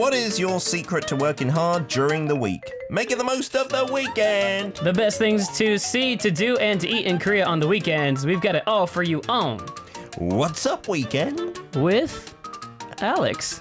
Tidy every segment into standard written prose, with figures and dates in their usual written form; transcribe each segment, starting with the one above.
What is your secret to working hard during the week? Make it the most of the weekend. The best things to see, to do, and to eat in Korea on the weekends. We've got it all for you on What's up, weekend? with Alex.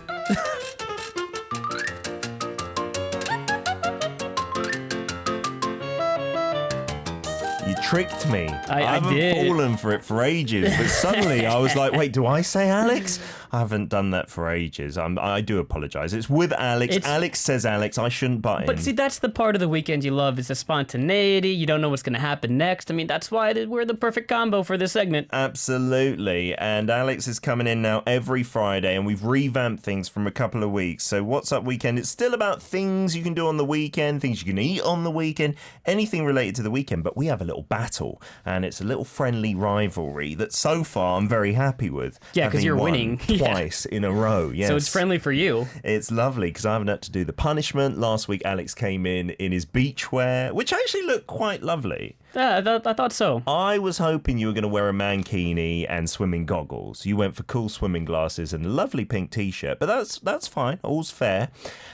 You tricked me. I haven't did. fallen for it for ages, but suddenly I was like, wait, do I say Alex? I haven't done that for ages. I do apologise. It's with Alex. Alex says Alex. I shouldn't butt in. But see, that's the part of the weekend you love, is the spontaneity. You don't know what's going to happen next. I mean, that's why we're the perfect combo for this segment. Absolutely. And Alex is coming in now every Friday, and we've revamped things from a couple of weeks. So What's Up Weekend? It's still about things you can do on the weekend, things you can eat on the weekend, anything related to the weekend. But we have a little battle, and it's a little friendly rivalry that so far I'm very happy with. Yeah, because you're winning. Twice in a row, yes. So it's friendly for you. It's lovely because I haven't had to do the punishment. Last week, Alex came in his beachwear, which actually looked quite lovely. Yeah, I thought so. I was hoping you were going to wear a mankini and swimming goggles. You went for cool swimming glasses and a lovely pink t-shirt, but that's fine. All's fair.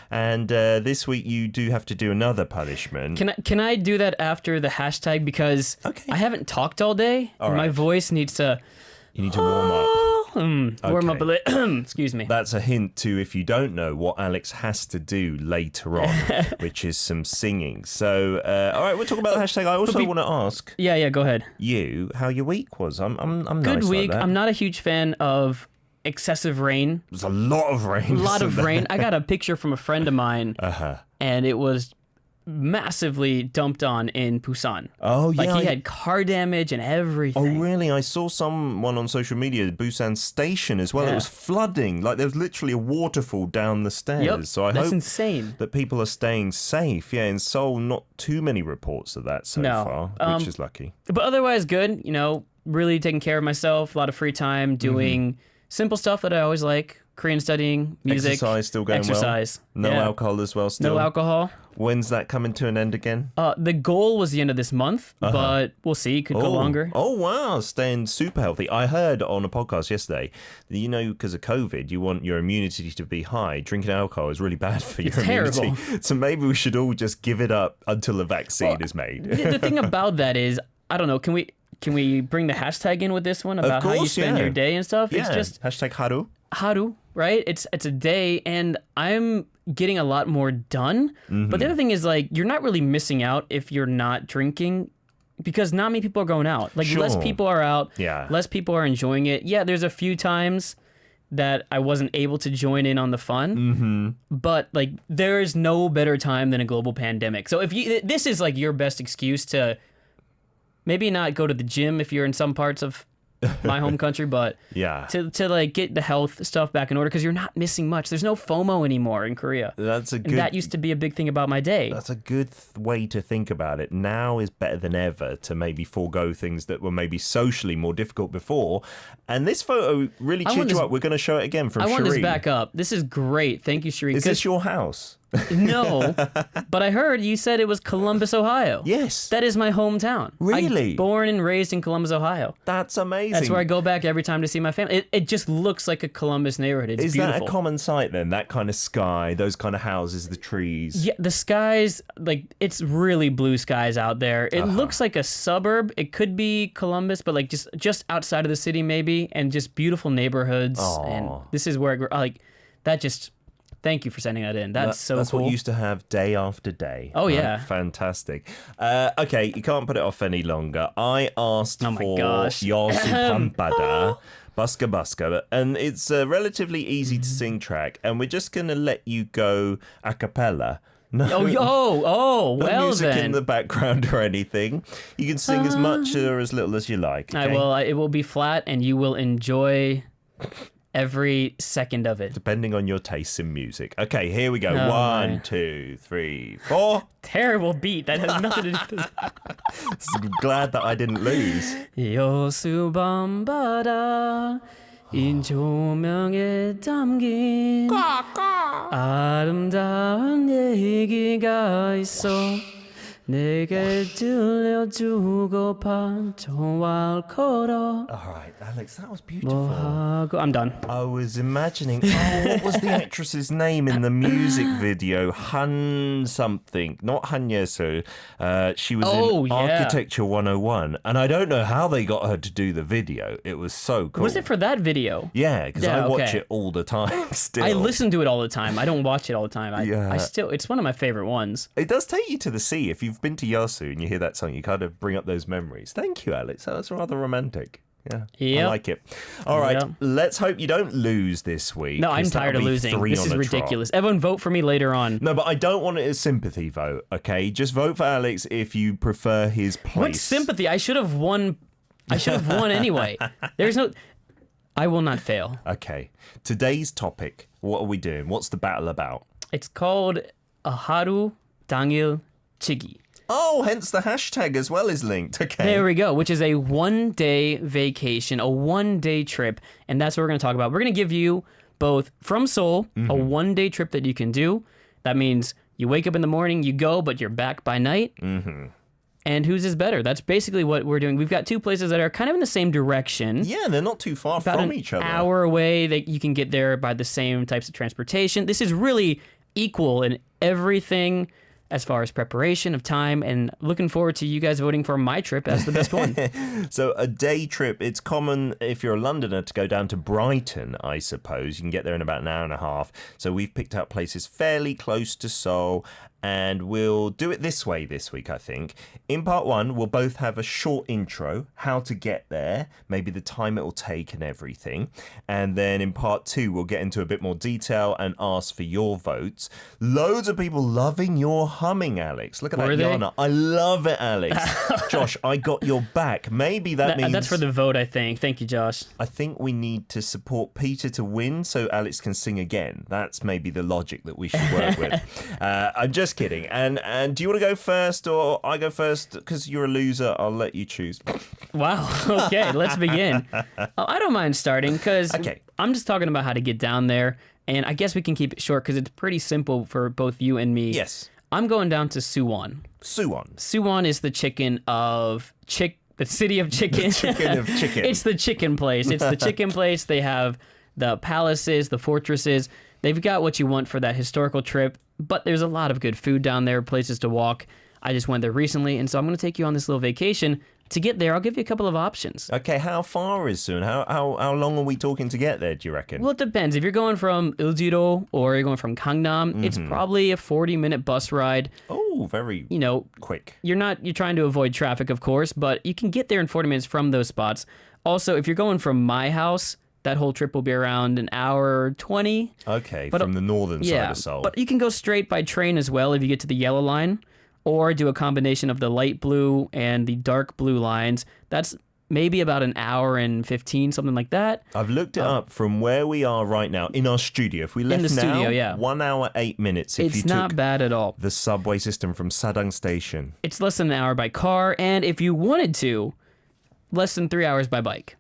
And this week you do have to do another punishment. Can I do that after the hashtag? Because Okay. I haven't talked all day. All My right. voice needs to... You need to warm up. warm up a little. Excuse me. That's a hint to, if you don't know, what Alex has to do later on, which is some singing. So, all right, we'll talk about the hashtag. I also want to ask Yeah, go ahead. you how your week was. I'm Good nice week. like that. I'm not a huge fan of excessive rain. There's a lot of rain. A lot of isn't there? rain. I got a picture from a friend of mine, Uh-huh. and it was massively dumped on in Busan. Oh, yeah. Like he had car damage and Oh, everything. really? I saw someone on social media, Busan Station as well. Yeah. It was flooding. Like, there was literally a waterfall down the stairs. Yep, So I that's hope insane. that people are staying safe. Yeah, in Seoul, not too many reports of that so No. far, which is lucky. But otherwise, good. You know, really taking care of myself. A lot of free time doing simple stuff that I always like. Korean studying, music, Exercise still going exercise. well? No Yeah. alcohol as well still? No alcohol. When's that coming to an end again? The goal was the end of this month, but we'll see. Could go longer. Oh, wow. Staying super healthy. I heard on a podcast yesterday that, you know, because of COVID, you want your immunity to be high. Drinking alcohol is really bad for your terrible. immunity. So maybe we should all just give it up until a vaccine is made. The thing about that is, I don't know. Can we bring the hashtag in with this one about how you course, spend yeah. your day and stuff? Yeah. It's just Hashtag Haru. haru, right? It's a day, and I'm getting a lot more done. But the other thing is, like, you're not really missing out if you're not drinking, because not many people are going out. Like, less Sure. people are out. Yeah. Less people are enjoying it. Yeah, there's a few times that I wasn't able to join in on the fun. But like, there is no better time than a global pandemic. So this is like your best excuse to maybe not go to the gym if you're in some parts of my home country, but Yeah. to like get the health stuff back in order, because you're not missing much. There's no FOMO anymore in Korea. That's a And good... that used to be a big thing about my day. That's a good way to think about it. Now is better than ever to maybe forego things that were maybe socially more difficult before. And this photo really cheered you up. We're going to show it again from I want this Cherie. back up. This is great. Thank you, Cherie. Is this your house? No, but I heard you said it was Columbus, Ohio. Yes. That is my hometown. Really? I'm born and raised in Columbus, Ohio. That's amazing. That's where I go back every time to see my family. It just looks like a Columbus neighborhood. It's Is beautiful. that a common sight then? That kind of sky, those kind of houses, the trees? Yeah, the skies, like, it's really blue skies out there. It looks like a suburb. It could be Columbus, but like just outside of the city maybe, and just beautiful neighborhoods. And this is where I grew, like, that just... Thank you for sending that in. That's so That's cool. what you used to have day after day. Oh, right? yeah. Fantastic. Okay, you can't put it off any longer. I asked Oh my for gosh. Yasu Pampada, Buska Buska, and it's a relatively easy to sing track, and we're just going to let you go a cappella. No, Oh, no well music then. in the background or anything. You can sing as much or as little as you like. I Okay? will. It will be flat, and you will enjoy every second of it. Depending on your tastes in music. Okay, here we go. Oh, 1, my. 2, 3, 4. Terrible beat. That has nothing to do with this. I'm glad that I didn't lose. 여수 밤바다 인 조명에 담긴 아름다운 얘기가 있어 내게 들려주고파 정말 걸어 All right, Alex, that was beautiful. 뭐하고 I'm done. I was imagining, what was the actress's name in the music video? Han something, not Han Yesu. She was in Architecture 101, and I don't know how they got her to do the video. It was so cool. Was it for that video? Yeah, because Yeah, I watch okay. it all the time still. I listen to it all the time. I don't watch it all the time. Yeah. I still, it's one of my favorite ones. It does take you to the sea. If you've been to Yasu and you hear that song, you kind of bring up those memories. Thank you, Alex. That was rather romantic. Yeah, Yep. I like it. All right, Yep. let's hope you don't lose this week. No, I'm 'cause that'll tired of be losing. 3 This on is a trot. ridiculous. Everyone vote for me later on. No, but I don't want it as sympathy vote, okay? Just vote for Alex if you prefer his place. What sympathy? I should have won. I should have won anyway. There's no. I will not fail. Okay, today's topic, what are we doing? What's the battle about? It's called a haru 당일 치기. Oh, hence the hashtag as well is linked. Okay. There we go, which is a 1-day vacation, a 1-day trip. And that's what we're going to talk about. We're going to give you both from Seoul, a 1-day trip that you can do. That means you wake up in the morning, you go, but you're back by night. Mm-hmm. And whose is better? That's basically what we're doing. We've got 2 places that are kind of in the same direction. Yeah, they're not too far About from an each other. hour away. That you can get there by the same types of transportation. This is really equal in everything as far as preparation of time, and looking forward to you guys voting for my trip as the best one. So a day trip, it's common if you're a Londoner to go down to Brighton, I suppose. You can get there in about an hour and a half. So we've picked out places fairly close to Seoul, and we'll do it this way this week, I think. In part 1, we'll both have a short intro, how to get there, maybe the time it'll take and everything. And then in part 2, we'll get into a bit more detail and ask for your votes. Loads of people loving your humming, Alex. Look at Were that, they? Yana. I love it, Alex. Josh, I got your back. Maybe that means... That's for the vote, I think. Thank you, Josh. I think we need to support Peter to win so Alex can sing again. That's maybe the logic that we should work with. I'm just kidding. And do you want to go first or I go first? Because you're a loser, I'll let you choose. Wow. Okay, let's begin. I don't mind starting because Okay. I'm just talking about how to get down there. And I guess we can keep it short because it's pretty simple for both you and me. Yes. I'm going down to Suwon. Suwon. Suwon is the chicken of the city of chicken. Chicken of chicken. It's the chicken place. It's the chicken place. They have the palaces, the fortresses. They've got what you want for that historical trip, but there's a lot of good food down there, places to walk. I just went there recently, and so I'm going to take you on this little vacation. To get there, I'll give you a couple of options. Okay, how far is Suwon? How long are we talking to get there, do you reckon? Well, it depends. If you're going from Uljiro or you're going from Gangnam, it's probably a 40-minute bus ride. Oh, very You know, quick. you're trying to avoid traffic, of course, but you can get there in 40 minutes from those spots. Also, if you're going from my house, that whole trip will be around an hour 20. Okay, But, from the northern side Yeah, of Seoul. but you can go straight by train as well if you get to the yellow line, or do a combination of the light blue and the dark blue lines. That's maybe about an hour and 15, something like that. I've looked it up from where we are right now in our studio. If we left the now, studio, yeah. 1 hour, 8 minutes if It's you not took bad at all. the subway system from Sadang Station. It's less than an hour by car, and if you wanted to, less than 3 hours by bike.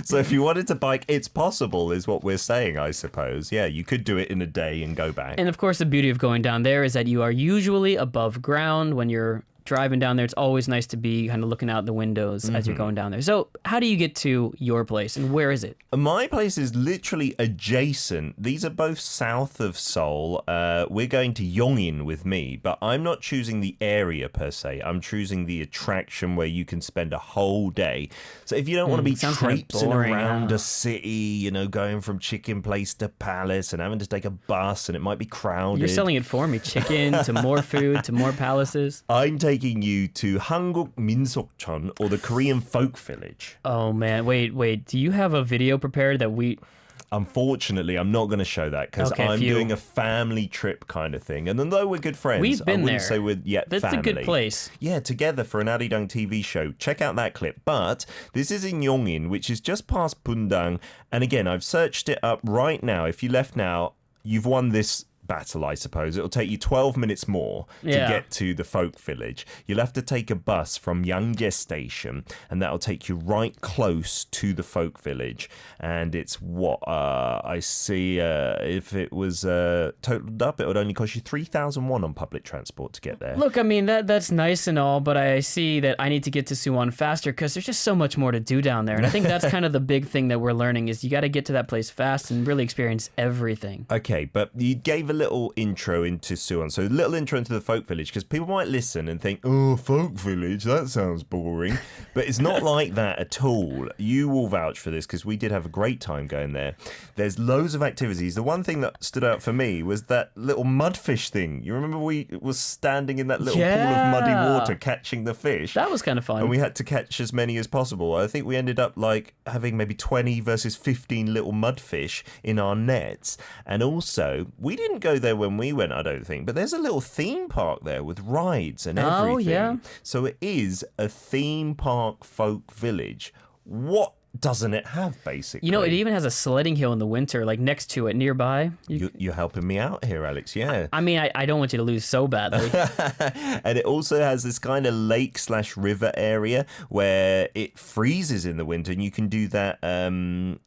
So if you wanted to bike, it's possible, is what we're saying, I suppose. Yeah, you could do it in a day and go back. And of course, the beauty of going down there is that you are usually above ground when you're driving down there. It's always nice to be kind of looking out the windows as you're going down there. So how do you get to your place, and where is it? My place is literally adjacent. These are both south of Seoul. We're going to Yongin with me, but I'm not choosing the area per se. I'm choosing the attraction where you can spend a whole day. So if you don't want to be sounds kinda traipsing boring, around yeah. a city, you know, going from chicken place to palace and having to take a bus and it might be crowded. You're selling it for me. Chicken to more food to more palaces. I'm taking you to Hanguk Minsokcheon, or the Korean folk village. Oh man, wait. Do you have a video prepared that we... Unfortunately, I'm not going to show that because Okay, I'm phew. doing a family trip kind of thing. And although we're good friends, We've been I wouldn't there. say we're yet That's family. a good place. Yeah, together for an Arirang TV show. Check out that clip. But this is in Yongin, which is just past Bundang. And again, I've searched it up right now. If you left now, you've won this battle, I suppose. It'll take you 12 minutes more to get to the folk village. You'll have to take a bus from Yangje Station, and that'll take you right close to the folk village. And it's what I see. If it was totaled up, it would only cost you 3,000 won on public transport to get there. Look, I mean, that's nice and all, but I see that I need to get to Suwon faster because there's just so much more to do down there. And I think that's kind of the big thing that we're learning is you got to get to that place fast and really experience everything. Okay, but you gave a little intro into Suwon. So a little intro into the folk village, because people might listen and think, oh, folk village, that sounds boring. But it's not like that at all. You will vouch for this because we did have a great time going there. There's loads of activities. The one thing that stood out for me was that little mudfish thing. You remember we was standing in that little pool of muddy water catching the fish? That was kind of fun. And we had to catch as many as possible. I think we ended up like having maybe 20 versus 15 little mudfish in our nets. And also, we didn't go there when we went, I don't think, but there's a little theme park there with rides and everything. Oh, yeah. So it is a theme park folk village. What doesn't it have, basically? You know, it even has a sledding hill in the winter, like next to it, nearby. You're helping me out here, Alex, yeah. I mean, I don't want you to lose so badly. And it also has this kind of lake/river area where it freezes in the winter, and you can do that,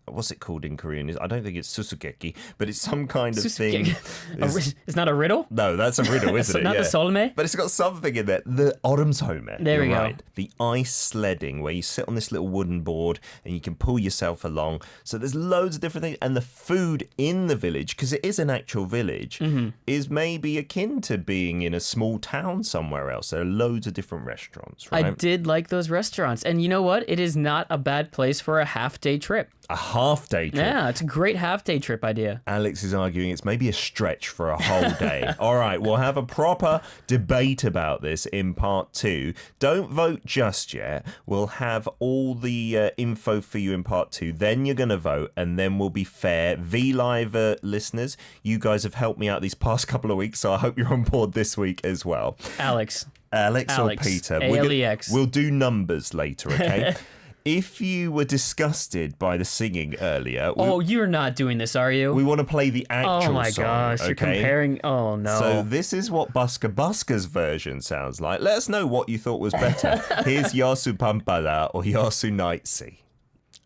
what's it called in Korean? I don't think it's susugeki, but it's some kind of thing. It's not a riddle? No, that's a riddle, isn't it? Not the solme? But it's got something in there. The orumsolme. There we go. Right. The ice sledding, where you sit on this little wooden board and you can pull yourself along. So there's loads of different things. And the food in the village, because it is an actual village, is maybe akin to being in a small town somewhere else. There are loads of different restaurants, right? I did like those restaurants. And you know what? It is not a bad place for a half-day trip. A half-day trip. Yeah, it's a great half-day trip idea. Alex is arguing it's maybe a stretch for a whole day. All right, we'll have a proper debate about this in part 2. Don't vote just yet. We'll have all the info for you in part 2. Then you're going to vote, and then we'll be fair. V-Live listeners, you guys have helped me out these past couple of weeks, so I hope you're on board this week as well. Alex or Peter? ALEX. We'll do numbers later, okay? If you were disgusted by the singing earlier... you're not doing this, are you? We want to play the actual song. Oh my gosh, you're comparing... Oh no. So this is what Busker Busker's version sounds like. Let us know what you thought was better. Here's Yasu Pampala or Yasu Naitsi.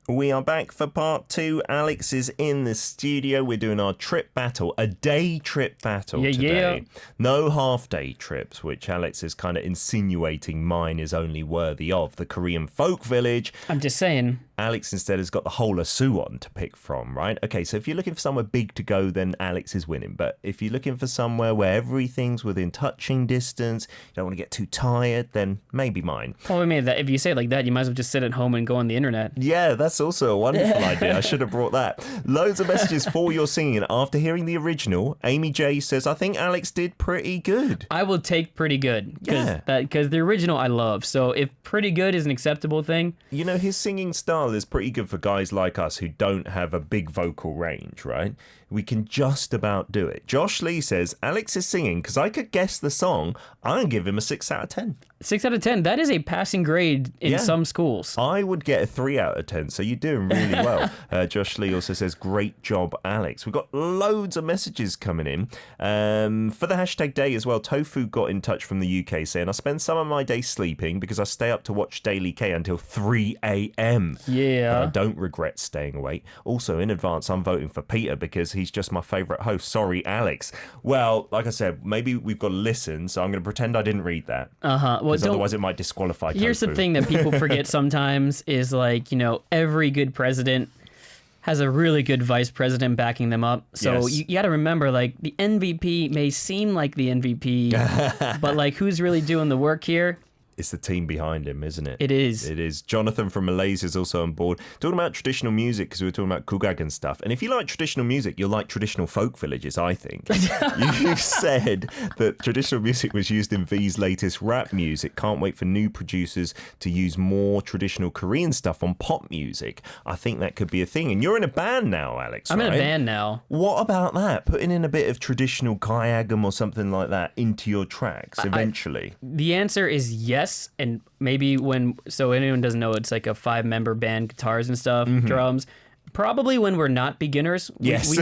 We are back for part 2. Alex is in the studio. We're doing our trip battle, a day trip battle today. No half-day trips, which Alex is kind of insinuating mine is only worthy of. The Korean folk village. I'm just saying. Alex instead has got the whole of Suwon to pick from, right? Okay, so if you're looking for somewhere big to go, then Alex is winning. But if you're looking for somewhere where everything's within touching distance, you don't want to get too tired, then maybe mine. Well, I mean, if you say it like that, you might as well just sit at home and go on the internet. Yeah, that's also a wonderful idea. I should have brought that. Loads of messages for your singing. After hearing the original, Amy J says, I think Alex did pretty good. I will take pretty good. Because the original I love. So if pretty good is an acceptable thing. You know, his singing style is pretty good for guys like us who don't have a big vocal range, right? We can just about do it. Josh Lee says, Alex is singing because I could guess the song. I'm going to give him a 6 out of 10. 6 out of 10. That is a passing grade in some schools. I would get a 3 out of 10, so you're doing really well. Josh Lee also says, great job, Alex. We've got loads of messages coming in. For the hashtag day as well, Tofu got in touch from the UK saying, I spend some of my day sleeping because I stay up to watch Daily K until 3 a.m. Yeah. But I don't regret staying awake. Also, in advance, I'm voting for Peter because he's just my favourite host. Sorry, Alex. Well, like I said, maybe we've got to listen, so I'm going to pretend I didn't read that. Well, otherwise it might disqualify Here's Tofu. the thing that people forget sometimes is, like, you know, every good president has a really good vice president backing them up. So you got to remember, like, the MVP may seem like the MVP, but, like, who's really doing the work here? It's the team behind him, isn't it? It is. It is. Jonathan from Malaysia is also on board. Talking about traditional music, because we were talking about Kugag and stuff. And if you like traditional music, you'll like traditional folk villages, I think. You said that traditional music was used in V's latest rap music. Can't wait for new producers to use more traditional Korean stuff on pop music. I think that could be a thing. And you're in a band now, Alex, I'm right? in a band now. What about that? Putting in a bit of traditional Kayagam or something like that into your tracks eventually? The answer is yes. And maybe so anyone doesn't know, it's like a 5-member band, guitars and stuff, drums. Probably when we're not beginners. Yes.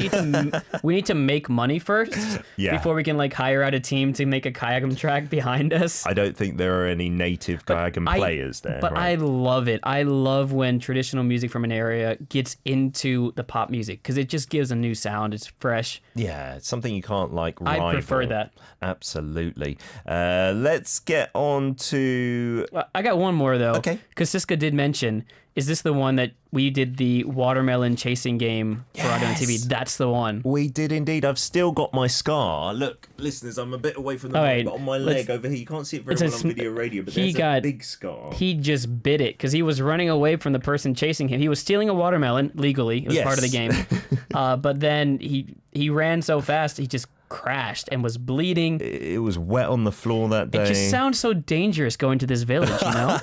We need to make money first Yeah. before we can like hire out a team to make a kayakum track behind us. I don't think there are any native Kayakum players there. But right? I love it. I love when traditional music from an area gets into the pop music because it just gives a new sound. It's fresh. Yeah, it's something you can't like rival. I prefer that. Absolutely. Let's get on to... I got one more though. Okay. Because Siska did mention, is this the one that we did the watermelon chasing game for Audio on TV? That's the one. We did indeed. I've still got my scar. Look, listeners, I'm a bit away from the All mic, right, but on my leg over here, you can't see it very it's a well on sm- video radio, but he there's got- a big scar. He just bit it because he was running away from the person chasing him. He was stealing a watermelon legally. It was Yes. part of the game. But then he ran so fast, he just crashed and was bleeding. It was wet on the floor that day. It just sounds so dangerous going to this village, you know?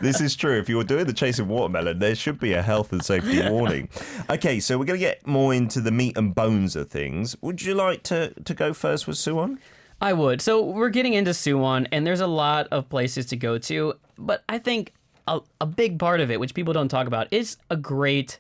This is true. If you're doing the chase of watermelon, there should be a health and safety warning. Okay, so we're going to get more into the meat and bones of things. Would you like to go first with Suwon? I would. So we're getting into Suwon, and there's a lot of places to go to, but I think a big part of it, which people don't talk about, is a great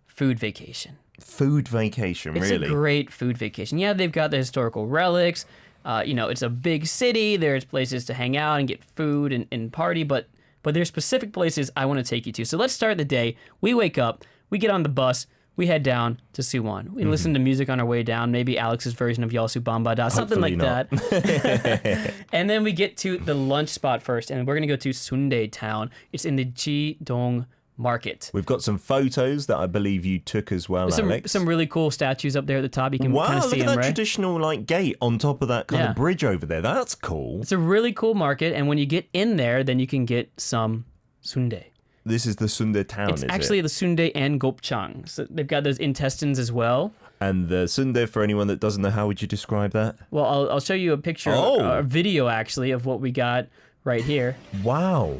food vacation. Food vacation, It's really? a great food vacation. Yeah, they've got the historical relics. It's a big city. There's places to hang out and get food and party, but there's specific places I want to take you to. So let's start the day. We wake up, we get on the bus, we head down to Suwon. We listen to music on our way down, maybe Alex's version of Yasu Bambada, something Hopefully like not. that. And then we get to the lunch spot first, and we're going to go to Sundae Town. It's in the Ji-dong Market. We've got some photos that I believe you took as well, Alex. Some really cool statues up there at the top. You can Wow, kind of look see at them, that right? traditional like gate on top of that kind Yeah. of bridge over there. That's cool. It's a really cool market, and when you get in there, then you can get some sundae. This is the Sundae town, It's is actually it? the sundae and gopchang. So they've got those intestines as well. And the Sundae, for anyone that doesn't know, how would you describe that? Well, I'll show you a picture, Oh. a video actually, of what we got right here. Wow.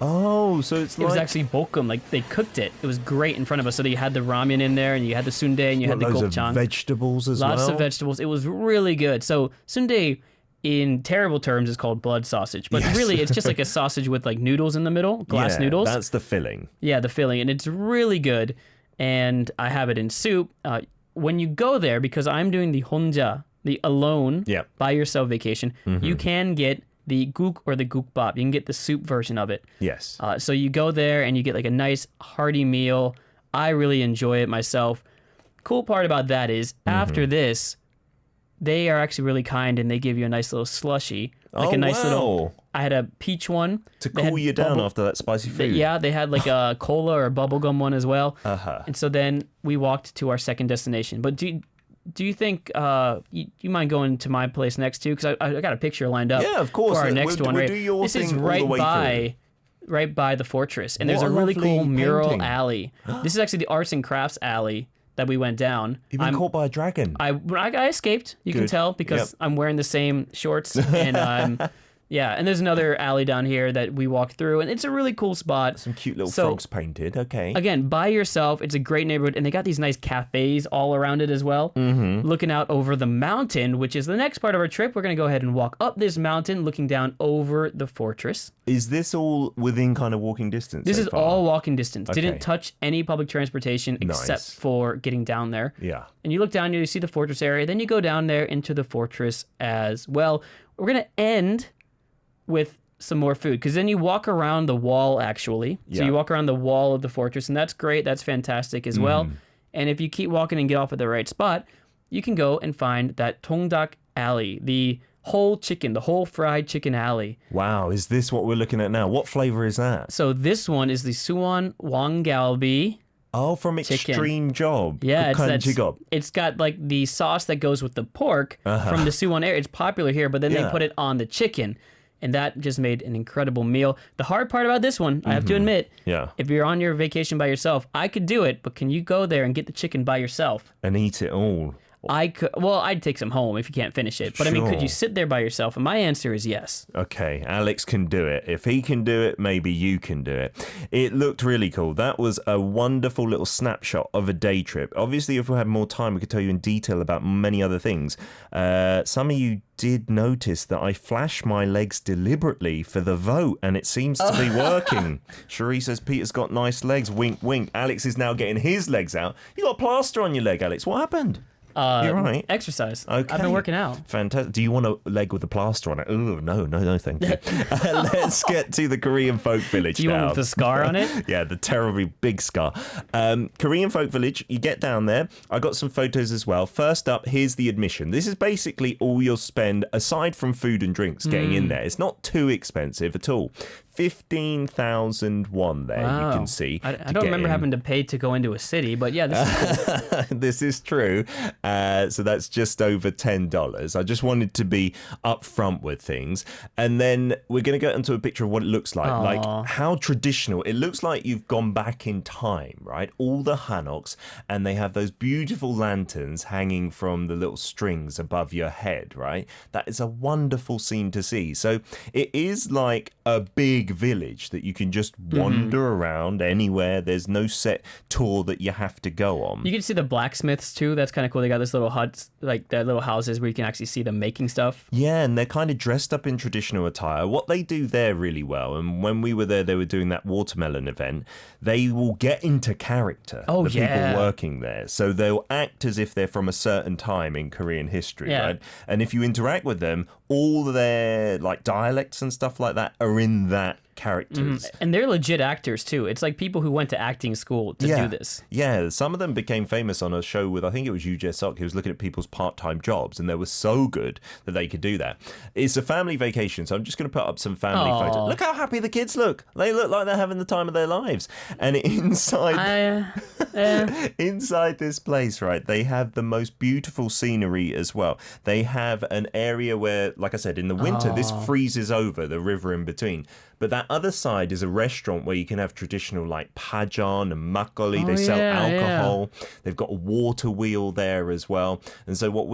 Oh, so it's It was like actually bokum, like they cooked it. It was great in front of us. So you had the ramen in there, and you had the sundae, and you had the loads of gopchang. vegetables as Lots well. of vegetables. It was really good. So sundae, in terrible terms, is called blood sausage, but Yes. really it's just like a sausage with like noodles in the middle, glass Yeah, noodles. That's the filling. Yeah, the filling, and it's really good. And I have it in soup. When you go there, because I'm doing the honja, the alone, Yep. by yourself vacation, you can get the guk or the gukbap. You can get the soup version of it. Yes. So you go there and you get like a nice hearty meal. I really enjoy it myself. Cool part about that is after this, they are actually really kind and they give you a nice little slushy, like Oh, a nice wow. little. I had a peach one To They had cool you down bubble- after that spicy food. Yeah, they had like a cola or bubblegum one as well. Uh-huh. And so then we walked to our second destination. But do you think you mind going to my place next too? Because I got a picture lined up. Yeah, of course. For our We'll- next one, we'll right? do your This is thing all right the way right by the fortress, and there's What a a really lovely cool mural painting. alley. This is actually the arts and crafts alley that we went down. You've been caught by a dragon. I escaped. You can Good. tell because I'm wearing the same shorts and yeah. And there's another alley down here that we walked through, and it's a really cool spot. Some cute little So- frogs painted. Okay. Again, by yourself, it's a great neighborhood, and they got these nice cafes all around it as well. Looking out over the mountain, which is the next part of our trip. We're gonna go ahead and walk up this mountain, looking down over the fortress. Is this all within kind of walking distance? This so is far? all walking distance. Okay. Didn't touch any public transportation except Nice. for getting down there. Yeah. And you look down, you see the fortress area. Then you go down there into the fortress as well. We're gonna end with some more food because then you walk around the wall actually. So Yeah. you walk around the wall of the fortress, and that's great. That's fantastic as well. Mm-hmm. And if you keep walking and get off at the right spot, you can go and find that Tongdak Alley, the whole chicken, the whole fried chicken alley. Wow. Is this what we're looking at now? What flavor is that? So this one is the Suwon Wanggalbi. Oh, from Chicken. Extreme Job. Yeah, Kukanjigob. it's got like the sauce that goes with the pork from the Suwon area. It's popular here, but then Yeah. they put it on the chicken, and that just made an incredible meal. The hard part about this one, I have to admit, Yeah. if you're on your vacation by yourself, I could do it, but can you go there and get the chicken by yourself? And eat it all. I'd take some home if you can't finish it. But I mean, could Sure. you sit there by yourself? And my answer is yes. Okay, Alex can do it. If he can do it, maybe you can do it. It looked really cool. That was a wonderful little snapshot of a day trip. Obviously, if we had more time, we could tell you in detail about many other things. Some of you did notice that I flashed my legs deliberately for the vote, and it seems to be working. Cherie says Peter's got nice legs. Wink, wink. Alex is now getting his legs out. You got a plaster on your leg, Alex. What happened? You're right. Exercise. Okay. I've been working out. Fantastic. Do you want a leg with a plaster on it? Oh, no, thank you. Let's get to the Korean folk village Do you now. want with the scar on it? Yeah, the terribly big scar. Korean folk village, you get down there. I got some photos as well. First up, here's the admission. This is basically all you'll spend, aside from food and drinks, getting in there. It's not too expensive at all. 15,000 won there, you can see. I don't remember having to pay to go into a city, but yeah, this is cool. This is true. So that's just over $10. I just wanted to be upfront with things. And then we're going to get into a picture of what it looks like. Aww. Like how traditional. It looks like you've gone back in time, right? All the hanoks, and they have those beautiful lanterns hanging from the little strings above your head, right? That is a wonderful scene to see. So it is like a big village that you can just wander around anywhere. There's no set tour that you have to go on. You can see the blacksmiths too. That's kind of cool. They got this little huts, like their little houses where you can actually see them making stuff. Yeah, and they're kind of dressed up in traditional attire. What they do there really well, and when we were there, they were doing that watermelon event, they will get into character, Oh, the yeah. people working there. So they'll act as if they're from a certain time in Korean history, Yeah. right? And if you interact with them, all their like dialects and stuff like that are in that characters. And they're legit actors too. It's like people who went to acting school to do this. Yeah, some of them became famous on a show with, I think it was Yoo Jae-suk. He was looking at people's part-time jobs, and they were so good that they could do that. It's a family vacation, so I'm just going to put up some family Aw. photos. Look how happy the kids look. They look like they're having the time of their lives. And inside... Inside this place, right, they have the most beautiful scenery as well. They have an area where, like I said, in the winter, this freezes over, the river in between. But that other side is a restaurant where you can have traditional like pajon and makgeolli. They sell alcohol. They've got a water wheel there as well. And so when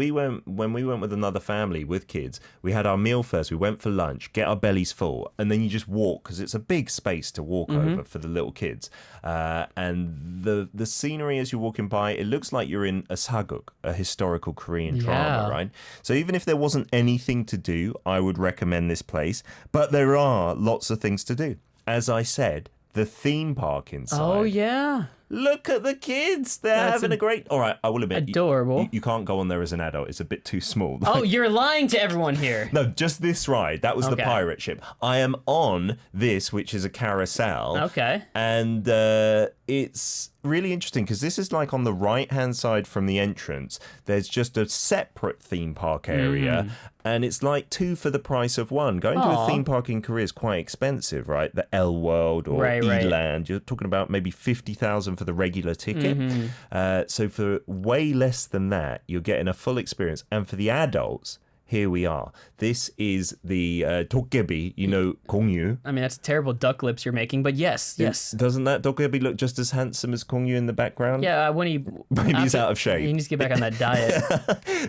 we went with another family with kids, we had our meal first. We went for lunch, get our bellies full, and then you just walk because it's a big space to walk over for the little kids. And the scenery as you're walking by, it looks like you're in a saguk, a historical Korean drama, right? So even if there wasn't anything to do, I would recommend this place. But there are lots of things to do. As I said, the theme park inside. Oh yeah. Look at the kids. They're That's having a great... All right, I will admit. Adorable. You can't go on there as an adult. It's a bit too small. Oh, you're lying to everyone here. No, just this ride. That was the Okay. pirate ship. I am on this, which is a carousel. Okay. And it's really interesting because this is like on the right-hand side from the entrance. There's just a separate theme park area. And it's like two for the price of one. Going to a Aw. theme park in Korea is quite expensive, right? The L World or Right. Eland. You're talking about maybe 50,000 for the regular ticket. So for way less than that, you're getting a full experience. And for the adults, here we are. This is the dokkaebi, Gongyu. I mean, that's terrible duck lips you're making, but yes. Doesn't that dokkaebi look just as handsome as Gongyu in the background? Yeah, when he... Maybe he's out of shape. He needs to get back on that diet.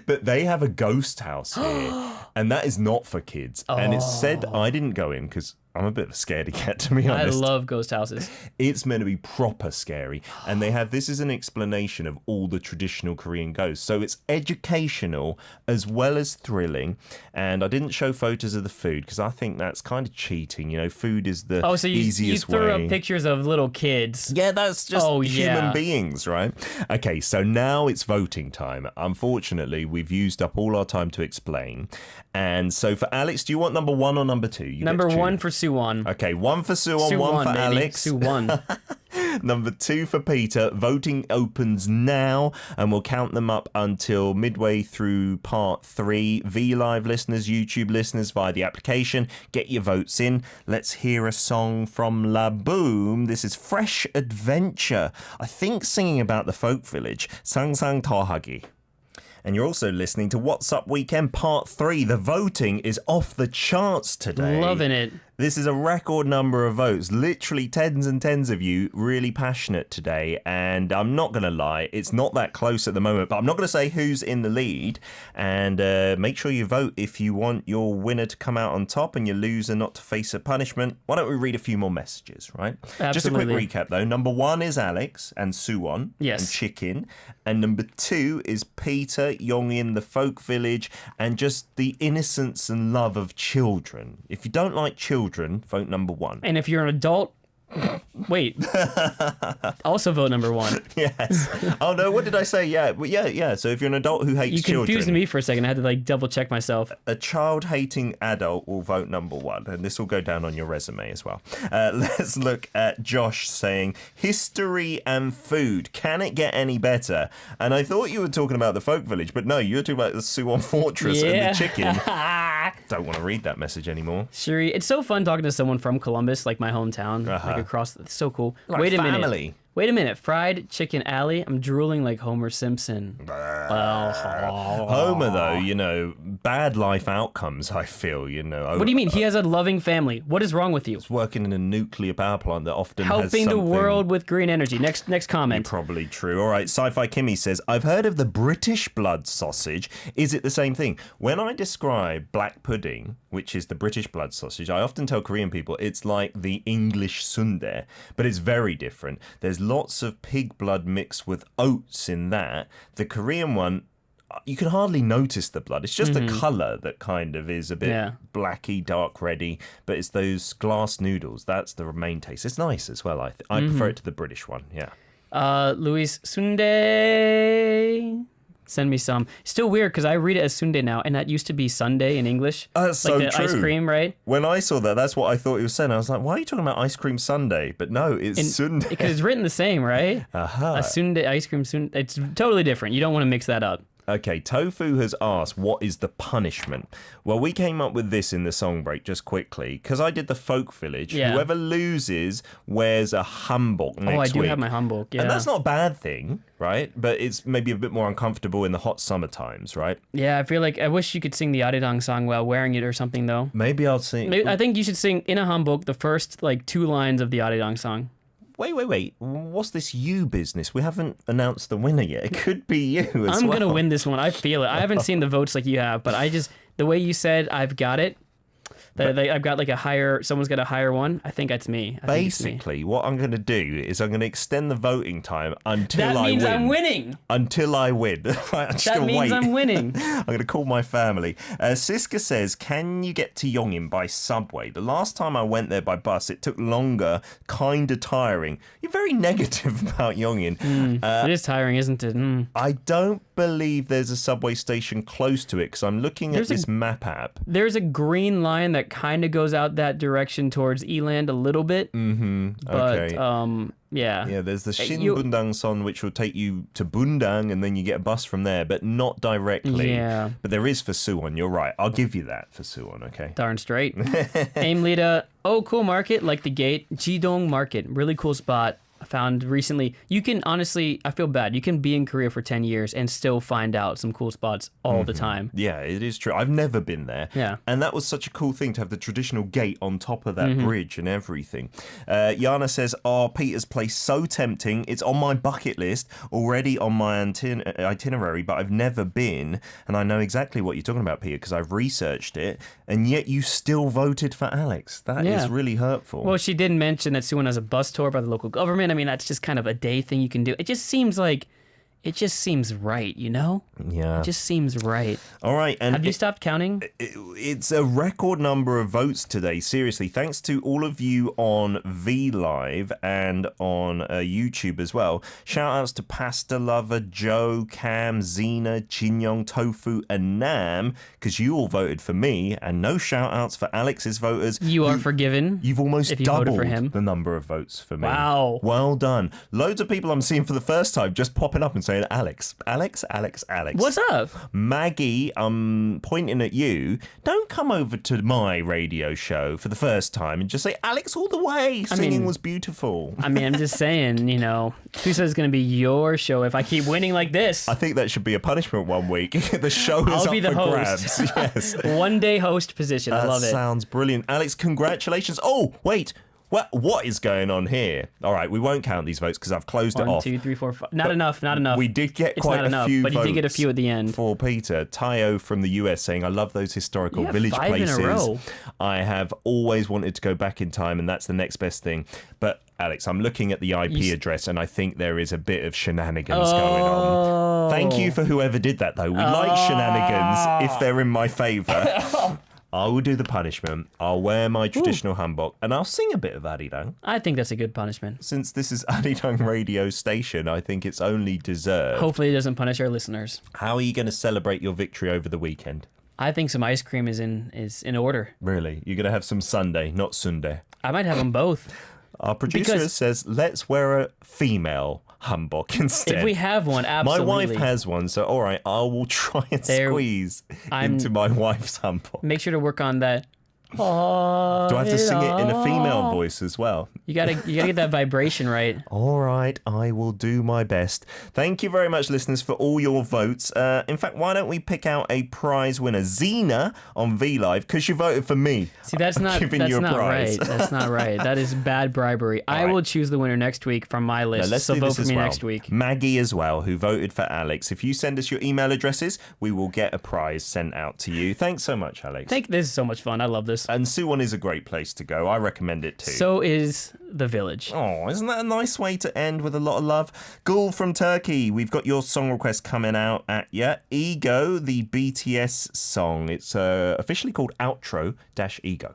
But they have a ghost house here, and that is not for kids. And it's said, I didn't go in because I'm a bit of a scaredy cat, to be I honest. love ghost houses. It's meant to be proper scary. And they have, this is an explanation of all the traditional Korean ghosts. So it's educational as well as thrilling. And I didn't show photos of the food because I think that's kind of cheating. Food is the Oh, so you easiest threw way. up pictures of little kids. Yeah, that's just Oh, human yeah. beings, right? Okay, so now it's voting time. Unfortunately, we've used up all our time to explain. And so for Alex, do you want number one or number two? You get Number to choose. one for Suwon. Okay, one for Suwon, one for baby. Alex. Suwon. Number two for Peter. Voting opens now, and we'll count them up until midway through part 3. V-Live listeners, YouTube listeners via the application, get your votes in. Let's hear a song from La Boom. This is Fresh Adventure. I think singing about the folk village. Sangsang Tohagi. And you're also listening to What's Up Weekend Part 3. The voting is off the charts today. Loving it. This is a record number of votes, literally tens and tens of you really passionate today. And I'm not going to lie, it's not that close at the moment, but I'm not going to say who's in the lead. And make sure you vote if you want your winner to come out on top and your loser not to face a punishment. Why don't we read a few more messages, right? Absolutely. Just a quick recap, though. Number 1 is Alex and Suwon and Chicken. And number 2 is Peter, Yongin, the Folk Village, and just the innocence and love of children. If you don't like children, vote number 1. And if you're an adult, wait. Also vote number 1. Yes. Oh no, what did I say? Yeah. So if you're an adult who hates children, you confused me for a second. I had to double check myself. A child-hating adult will vote number 1, and this will go down on your resume as well. Let's look at Josh saying history and food. Can it get any better? And I thought you were talking about the Folk Village, but no, you were talking about the Suwon Fortress and the chicken. Don't want to read that message anymore. Shuri, it's so fun talking to someone from Columbus, like my hometown, across. It's so cool. Like Wait a family. minute. Wait a minute. Fried Chicken Alley? I'm drooling like Homer Simpson. Homer, though, bad life outcomes, I feel, What do you mean? He has a loving family. What is wrong with you? He's working in a nuclear power plant that often has helping the something... world with green energy. Next comment. Probably true. All right, Sci-Fi Kimmy says, I've heard of the British blood sausage. Is it the same thing? When I describe black pudding, which is the British blood sausage, I often tell Korean people it's like the English sundae, but it's very different. There's lots of pig blood mixed with oats in that. The Korean one, you can hardly notice the blood. It's just the colour that kind of is a bit blacky, dark reddy, but it's those glass noodles. That's the main taste. It's nice as well. I prefer it to the British one, yeah. Luis Sunday. Send me some. Still weird because I read it as Sunday now, and that used to be Sunday in English. That's like so the true. Ice cream, right? When I saw that, that's what I thought he was saying. I was like, why are you talking about ice cream sundae? But no, it's Sunday. Because it's written the same, right? A Sunday ice cream Sunday. It's totally different. You don't want to mix that up. Okay, Tofu has asked, what is the punishment? Well, we came up with this in the song break just quickly, because I did the Folk Village. Yeah. Whoever loses wears a hanbok next week. Oh, I do have my hanbok, yeah. And that's not a bad thing, right? But it's maybe a bit more uncomfortable in the hot summer times, right? Yeah, I feel like I wish you could sing the Arirang song while wearing it or something, though. Maybe I'll sing. I think you should sing in a hanbok the first, 2 lines of the Arirang song. Wait. What's this you business? We haven't announced the winner yet. It could be you as well. I'm going to win this one. I feel it. I haven't seen the votes like you have, but the way you said I've got it, I've got someone's got a higher one. I think that's me. Basically, what I'm going to do is I'm going to extend the voting time until I win. That means I'm winning. Until I win. That means I'm winning. I'm going to call my family. Siska says, can you get to Yongin by subway? The last time I went there by bus, it took longer, kind of tiring. You're very negative about Yongin. It is tiring, isn't it? I don't believe there's a subway station close to it because I'm looking at this map app. There's a green line that kind of goes out that direction towards Eland a little bit. But, yeah. Yeah, there's the Shin Bundang Son, which will take you to Bundang, and then you get a bus from there, but not directly. Yeah. But there is for Suwon. You're right. I'll give you that for Suwon, okay? Darn straight. Aim Lita. Oh, cool market, like the gate. Jidong Market. Really cool spot. I found recently, you can honestly, I feel bad. You can be in Korea for 10 years and still find out some cool spots all the time. Yeah, it is true. I've never been there. Yeah. And that was such a cool thing to have the traditional gate on top of that bridge and everything. Yana says, Peter's place so tempting. It's on my bucket list, already on my itinerary, but I've never been. And I know exactly what you're talking about, Peter, because I've researched it. And yet you still voted for Alex. That is really hurtful. Well, she did mention that Suwon has a bus tour by the local government. I mean, that's just kind of a day thing you can do. It just seems right, you know? Yeah. It just seems right. All right. And have you stopped counting? It's a record number of votes today. Seriously, thanks to all of you on V Live and on YouTube as well. Shout outs to Pasta Lover, Joe, Cam, Zena, Chinyong, Tofu, and Nam, because you all voted for me, and no shout outs for Alex's voters. You are forgiven. You've almost if you doubled voted for him. the number of votes for me. Wow. Well done. Loads of people I'm seeing for the first time just popping up and saying, saying, Alex. What's up? Maggie, I'm pointing at you. Don't come over to my radio show for the first time and just say, Alex all the way. Singing was beautiful. I mean, I'm just saying, you know, who says it's going to be your show if I keep winning like this? I think that should be a punishment one week. The show is I'll up be the for host. grabs. Yes. One day host position. I love it. Sounds brilliant. Alex, congratulations. Oh, wait. What is going on here? All right, we won't count these votes because I've closed it off. 1, 2, 3, 4, 5. Not enough. We did get quite a few but votes. you did get a few at the end. For Peter. Tayo from the US saying, I love those historical Yeah, village 5 places. in a row. I have always wanted to go back in time, and that's the next best thing. But Alex, I'm looking at the IP address, and I think there is a bit of shenanigans going on. Thank you for whoever did that, though. We like shenanigans if they're in my favour. I will do the punishment. I'll wear my traditional hanbok, and I'll sing a bit of Arirang. I think that's a good punishment. Since this is Arirang radio station, I think it's only deserved. Hopefully it doesn't punish our listeners. How are you going to celebrate your victory over the weekend? I think some ice cream is in order. Really? You're going to have some Sunday, not Sunday. I might have them both. Our producer says, let's wear a female hanbok instead. If we have one, absolutely. My wife has one, so all right, I will try and squeeze into my wife's hanbok. Make sure to work on that. Do I have to sing it in a female voice as well? You gotta get that vibration right. All right, I will do my best. Thank you very much, listeners, for all your votes. In fact, why don't we pick out a prize winner, Xena on VLive, because you voted for me. See, that's not right. That's not right. That is bad bribery. I will choose the winner next week from my list. Let's so do vote this for as me well. next week. Maggie as well, who voted for Alex. If you send us your email addresses, we will get a prize sent out to you. Thanks so much, Alex. This is so much fun. I love this. And Suwon is a great place to go. I recommend it too. So is the village. Oh, isn't that a nice way to end with a lot of love? Gul from Turkey, we've got your song request coming out at you. Ego, the BTS song. It's officially called Outro-Ego.